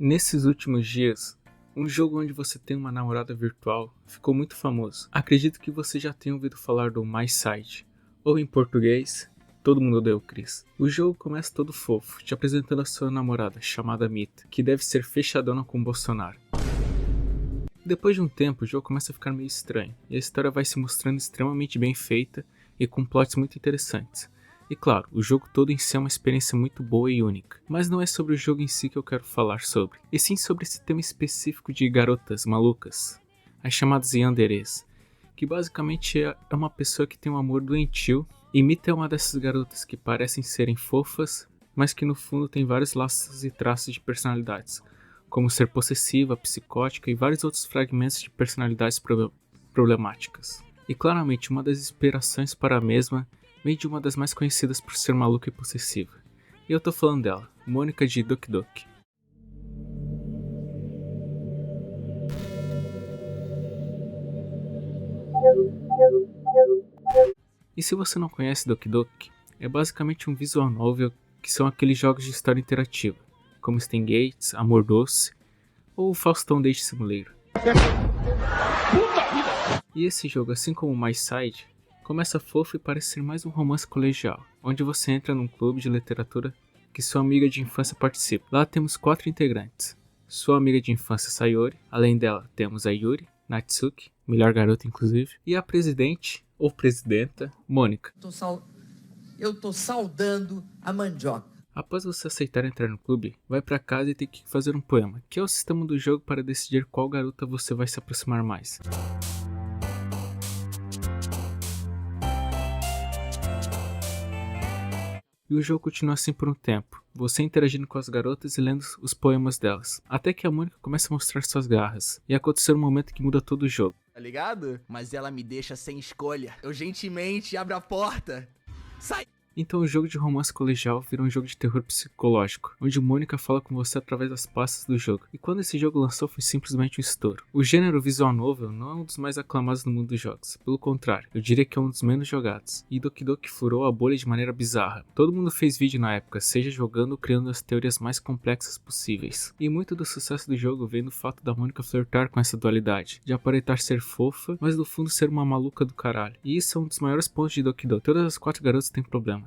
Nesses últimos dias, um jogo onde você tem uma namorada virtual ficou muito famoso. Acredito que você já tenha ouvido falar do My Side, ou em português, Todo Mundo Odeia o Chris. O jogo começa todo fofo, te apresentando a sua namorada, chamada Mita, que deve ser fechadona com Bolsonaro. Depois de um tempo, o jogo começa a ficar meio estranho, e a história vai se mostrando extremamente bem feita e com plots muito interessantes. E claro, o jogo todo em si é uma experiência muito boa e única. Mas não é sobre o jogo em si que eu quero falar sobre, e sim sobre esse tema específico de garotas malucas, as chamadas yanderes, que basicamente é uma pessoa que tem um amor doentio, e Mita é uma dessas garotas que parecem serem fofas, mas que no fundo tem vários laços e traços de personalidades, como ser possessiva, psicótica e vários outros fragmentos de personalidades problemáticas. E claramente uma das inspirações para a mesma vem de uma das mais conhecidas por ser maluca e possessiva. E eu tô falando dela, Mônica de Doki Doki. E se você não conhece Doki Doki, é basicamente um visual novel que são aqueles jogos de história interativa, como Gates, Amor Doce ou o Faustão Date Simulator. E esse jogo, assim como o My Side, começa fofo e parece ser mais um romance colegial, onde você entra num clube de literatura que sua amiga de infância participa. Lá temos 4 integrantes. Sua amiga de infância Sayori, além dela temos a Yuri, Natsuki, melhor garota inclusive, e a presidente, ou presidenta, Mônica. Eu tô saudando a mandioca. Após você aceitar entrar no clube, vai pra casa e tem que fazer um poema, que é o sistema do jogo para decidir qual garota você vai se aproximar mais. E o jogo continua assim por um tempo, você interagindo com as garotas e lendo os poemas delas, até que a Mônica começa a mostrar suas garras, e acontecer um momento que muda todo o jogo. Tá ligado? Mas ela me deixa sem escolha. Eu gentilmente abro a porta. Sai! Então o jogo de romance colegial vira um jogo de terror psicológico, onde Mônica fala com você através das pastas do jogo. E quando esse jogo lançou foi simplesmente um estouro. O gênero visual novel não é um dos mais aclamados no mundo dos jogos, pelo contrário, eu diria que é um dos menos jogados. E Doki Doki furou a bolha de maneira bizarra. Todo mundo fez vídeo na época, seja jogando ou criando as teorias mais complexas possíveis. E muito do sucesso do jogo vem do fato da Mônica flertar com essa dualidade, de aparentar ser fofa, mas no fundo ser uma maluca do caralho. E isso é um dos maiores pontos de Doki Doki. Todas as 4 garotas têm problemas.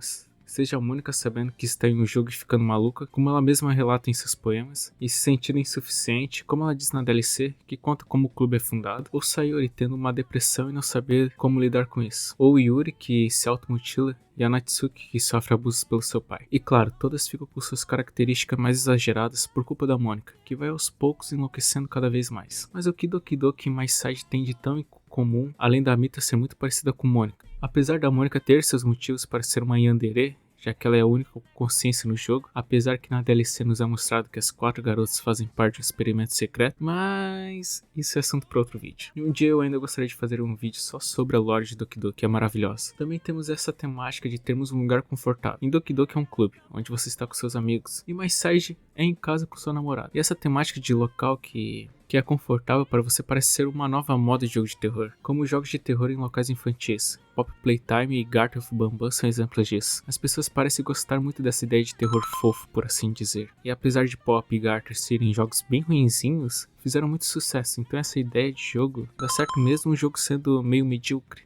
Seja a Mônica sabendo que está em um jogo e ficando maluca, como ela mesma relata em seus poemas, e se sentindo insuficiente, como ela diz na DLC, que conta como o clube é fundado, ou Sayori tendo uma depressão e não saber como lidar com isso, ou Yuri que se automutila e a Natsuki que sofre abusos pelo seu pai. E claro, todas ficam com suas características mais exageradas por culpa da Mônica, que vai aos poucos enlouquecendo cada vez mais. Mas o que Doki Doki e My Side tem de tão comum, além da Mita ser muito parecida com Mônica? Apesar da Mônica ter seus motivos para ser uma yandere, já que ela é a única com consciência no jogo, apesar que na DLC nos é mostrado que as 4 garotas fazem parte do experimento secreto, mas isso é assunto para outro vídeo. E um dia eu ainda gostaria de fazer um vídeo só sobre a lore de Doki Doki, que é maravilhosa. Também temos essa temática de termos um lugar confortável. Em Doki Doki é um clube, onde você está com seus amigos, e My Side é em casa com sua namorada. E essa temática de local que é confortável para você parece ser uma nova moda de jogo de terror, como os jogos de terror em locais infantis. Pop Playtime e Garten of Bambam são exemplos disso. As pessoas parecem gostar muito dessa ideia de terror fofo, por assim dizer. E apesar de Pop e Garten serem jogos bem ruinzinhos, fizeram muito sucesso, então essa ideia de jogo dá certo mesmo o jogo sendo meio medíocre.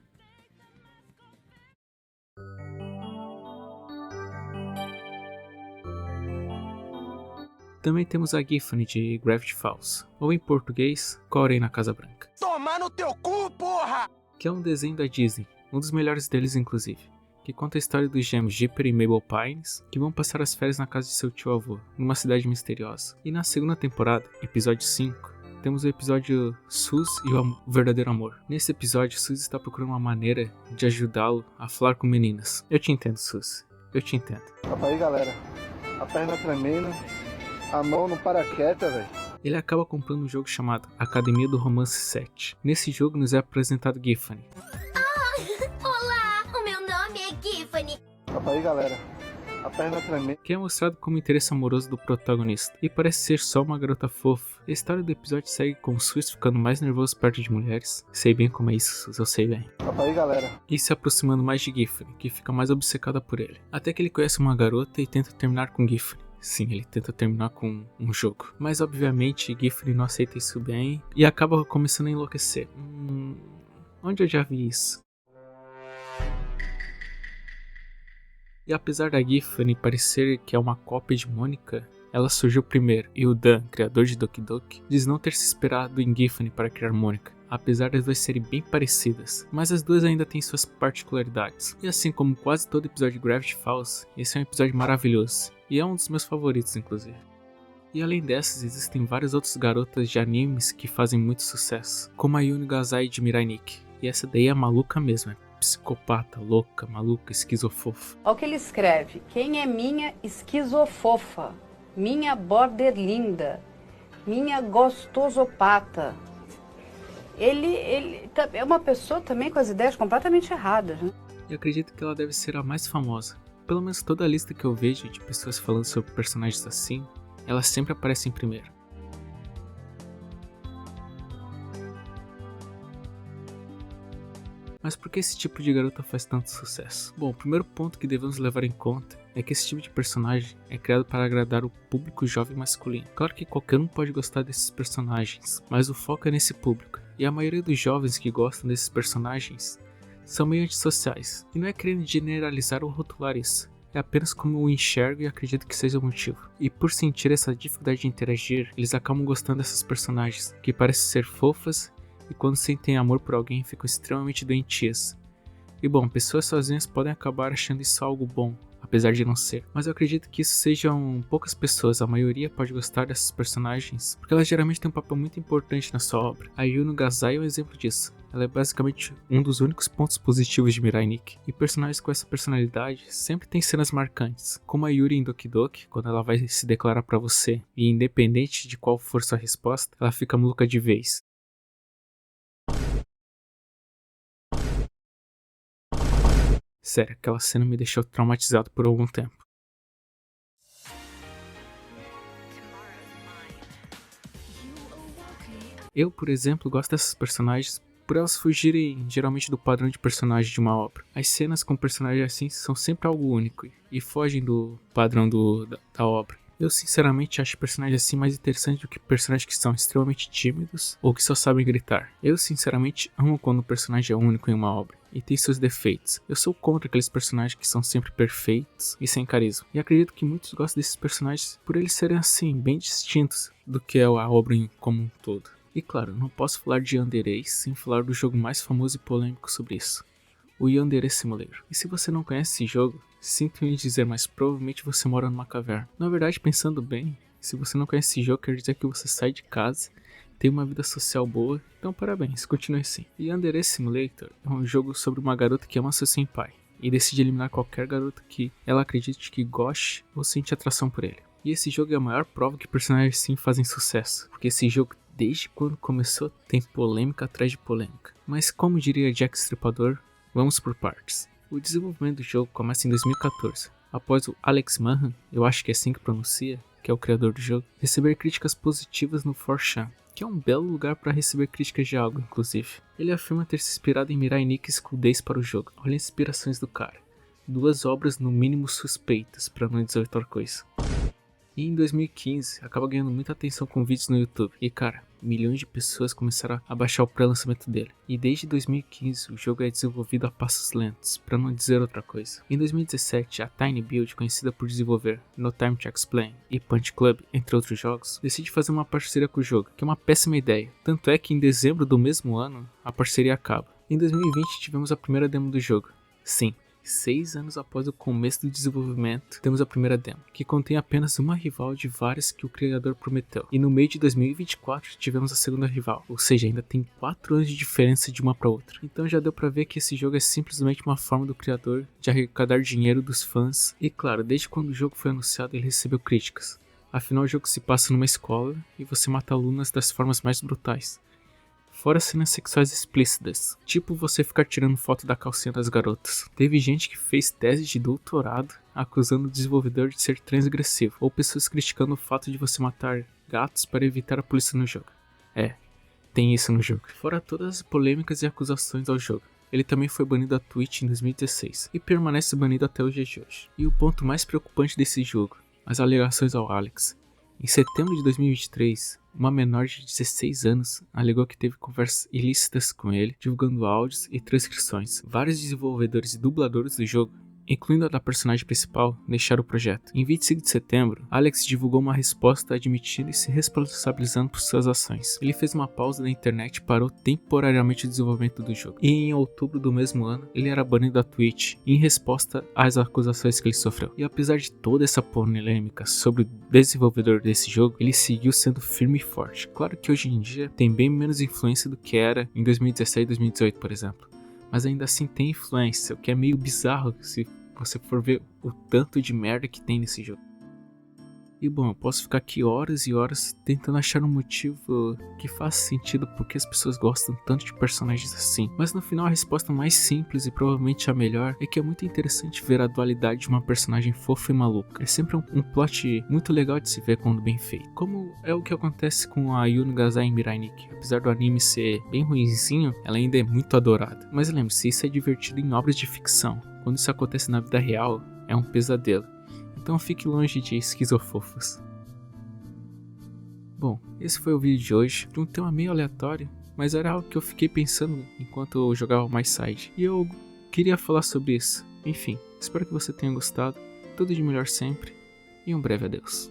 Também temos a Giffany de Gravity Falls, ou em português, Corey na Casa Branca. Tomar no teu cu, porra! Que é um desenho da Disney, um dos melhores deles inclusive, que conta a história dos gêmeos Jipper e Mabel Pines, que vão passar as férias na casa de seu tio-avô, numa cidade misteriosa. E na segunda temporada, episódio 5, temos o episódio Sus e o verdadeiro amor. Nesse episódio, Sus está procurando uma maneira de ajudá-lo a falar com meninas. Eu te entendo, Sus. Eu te entendo. Opa aí, galera. A perna tremendo. A mão não para quieta, velho. Ele acaba comprando um jogo chamado Academia do Romance 7. Nesse jogo nos é apresentado Giffany. Olá, o meu nome é Giffany. Opa aí, galera. A perna tremendo. Que é mostrado como interesse amoroso do protagonista. E parece ser só uma garota fofa. A história do episódio segue com o Sus ficando mais nervoso perto de mulheres. Sei bem como é isso, Sus, eu sei bem. Opa aí, galera. E se aproximando mais de Giffany, que fica mais obcecada por ele. Até que ele conhece uma garota e tenta terminar com Giffany. Sim, ele tenta terminar com um jogo. Mas obviamente Giffen não aceita isso bem e acaba começando a enlouquecer. Onde eu já vi isso? E apesar da Giffen parecer que é uma cópia de Mônica, ela surgiu primeiro, e o Dan, criador de Doki Doki, diz não ter se esperado em Giffen para criar Mônica, apesar das duas serem bem parecidas, mas as duas ainda têm suas particularidades. E assim como quase todo episódio de Gravity Falls, esse é um episódio maravilhoso, e é um dos meus favoritos inclusive. E além dessas, existem várias outras garotas de animes que fazem muito sucesso, como a Yuni Gazai de Mirai Nikki, e essa daí é maluca mesmo, é psicopata, louca, maluca, esquizofofa. Olha o que ele escreve: quem é minha esquizofofa? Minha borderlinda, minha gostosopata. Ele é uma pessoa também com as ideias completamente erradas, né? E acredito que ela deve ser a mais famosa. Pelo menos toda a lista que eu vejo de pessoas falando sobre personagens assim, ela sempre aparece em primeiro. Mas por que esse tipo de garota faz tanto sucesso? Bom, o primeiro ponto que devemos levar em conta é que esse tipo de personagem é criado para agradar o público jovem masculino. Claro que qualquer um pode gostar desses personagens, mas o foco é nesse público. E a maioria dos jovens que gostam desses personagens são meio antissociais. E não é querendo generalizar ou rotular isso. É apenas como eu enxergo e acredito que seja o motivo. E por sentir essa dificuldade de interagir, eles acabam gostando dessas personagens, que parecem ser fofas e quando sentem amor por alguém ficam extremamente doentias. E bom, pessoas sozinhas podem acabar achando isso algo bom, apesar de não ser. Mas eu acredito que isso sejam poucas pessoas, a maioria pode gostar dessas personagens, porque elas geralmente têm um papel muito importante na sua obra. A Yuno Gazai é um exemplo disso. Ela é basicamente um dos únicos pontos positivos de Mirai Nikki. E personagens com essa personalidade sempre têm cenas marcantes, como a Yuri em Doki Doki, quando ela vai se declarar pra você, e independente de qual for sua resposta, ela fica maluca de vez. Sério, aquela cena me deixou traumatizado por algum tempo. Eu, por exemplo, gosto dessas personagens por elas fugirem geralmente do padrão de personagem de uma obra. As cenas com personagens assim são sempre algo único e fogem do padrão da obra. Eu sinceramente acho personagens assim mais interessantes do que personagens que são extremamente tímidos ou que só sabem gritar. Eu sinceramente amo quando o personagem é único em uma obra e tem seus defeitos. Eu sou contra aqueles personagens que são sempre perfeitos e sem carisma. E acredito que muitos gostam desses personagens por eles serem assim, bem distintos do que é a obra como um todo. E claro, não posso falar de Yandere sem falar do jogo mais famoso e polêmico sobre isso, o Yandere Simulator. E se você não conhece esse jogo, sinto em dizer, mas provavelmente você mora numa caverna. Na verdade, pensando bem, se você não conhece esse jogo, quer dizer que você sai de casa, tem uma vida social boa, então parabéns, continue assim. Yandere Simulator é um jogo sobre uma garota que ama seu senpai e decide eliminar qualquer garota que ela acredite que goste ou sente atração por ele. E esse jogo é a maior prova que personagens sim fazem sucesso, porque esse jogo, desde quando começou, tem polêmica atrás de polêmica. Mas como diria Jack Stripador, vamos por partes. O desenvolvimento do jogo começa em 2014, após o Alex Manhan, eu acho que é assim que pronuncia, que é o criador do jogo, receber críticas positivas no 4chan, que é um belo lugar para receber críticas de algo, inclusive. Ele afirma ter se inspirado em Mirai Nikki School Days para o jogo. Olha as inspirações do cara. 2 obras no mínimo suspeitas, para não dizer outra coisa. E em 2015, acaba ganhando muita atenção com vídeos no YouTube. E cara, milhões de pessoas começaram a baixar o pré-lançamento dele. E desde 2015, o jogo é desenvolvido a passos lentos, para não dizer outra coisa. Em 2017, a Tiny Build, conhecida por desenvolver No Time to Explain e Punch Club, entre outros jogos, decide fazer uma parceria com o jogo, que é uma péssima ideia. Tanto é que em dezembro do mesmo ano, a parceria acaba. Em 2020, tivemos a primeira demo do jogo. Sim, 6 anos após o começo do desenvolvimento, temos a primeira demo, que contém apenas uma rival de várias que o criador prometeu. E no meio de 2024 tivemos a segunda rival, ou seja, ainda tem 4 anos de diferença de uma para outra. Então já deu para ver que esse jogo é simplesmente uma forma do criador de arrecadar dinheiro dos fãs. E claro, desde quando o jogo foi anunciado ele recebeu críticas. Afinal, o jogo se passa numa escola e você mata alunas das formas mais brutais. Fora cenas sexuais explícitas, tipo você ficar tirando foto da calcinha das garotas. Teve gente que fez tese de doutorado acusando o desenvolvedor de ser transgressivo, ou pessoas criticando o fato de você matar gatos para evitar a polícia no jogo. Tem isso no jogo. Fora todas as polêmicas e acusações ao jogo, ele também foi banido da Twitch em 2016 e permanece banido até os dias de hoje. E o ponto mais preocupante desse jogo, as alegações ao Alex. Em setembro de 2023, uma menor de 16 anos alegou que teve conversas ilícitas com ele, divulgando áudios e transcrições. Vários desenvolvedores e dubladores do jogo, incluindo a da personagem principal, deixaram o projeto. Em 25 de setembro, Alex divulgou uma resposta admitindo e se responsabilizando por suas ações. Ele fez uma pausa na internet e parou temporariamente o desenvolvimento do jogo. E em outubro do mesmo ano, ele era banido da Twitch em resposta às acusações que ele sofreu. E apesar de toda essa polêmica sobre o desenvolvedor desse jogo, ele seguiu sendo firme e forte. Claro que hoje em dia tem bem menos influência do que era em 2017 e 2018, por exemplo. Mas ainda assim tem influência, o que é meio bizarro se você for ver o tanto de merda que tem nesse jogo. E bom, eu posso ficar aqui horas e horas tentando achar um motivo que faça sentido porque as pessoas gostam tanto de personagens assim. Mas no final a resposta mais simples e provavelmente a melhor é que é muito interessante ver a dualidade de uma personagem fofa e maluca. É sempre um plot muito legal de se ver quando bem feito. Como é o que acontece com a Yuno Gazai em Mirai Nikki. Apesar do anime ser bem ruinzinho, ela ainda é muito adorada. Mas lembre-se, isso é divertido em obras de ficção. Quando isso acontece na vida real, é um pesadelo. Então fique longe de esquizofofos. Bom, esse foi o vídeo de hoje, de um tema meio aleatório, mas era algo que eu fiquei pensando enquanto eu jogava My Side. E eu queria falar sobre isso. Enfim, espero que você tenha gostado. Tudo de melhor sempre e um breve adeus.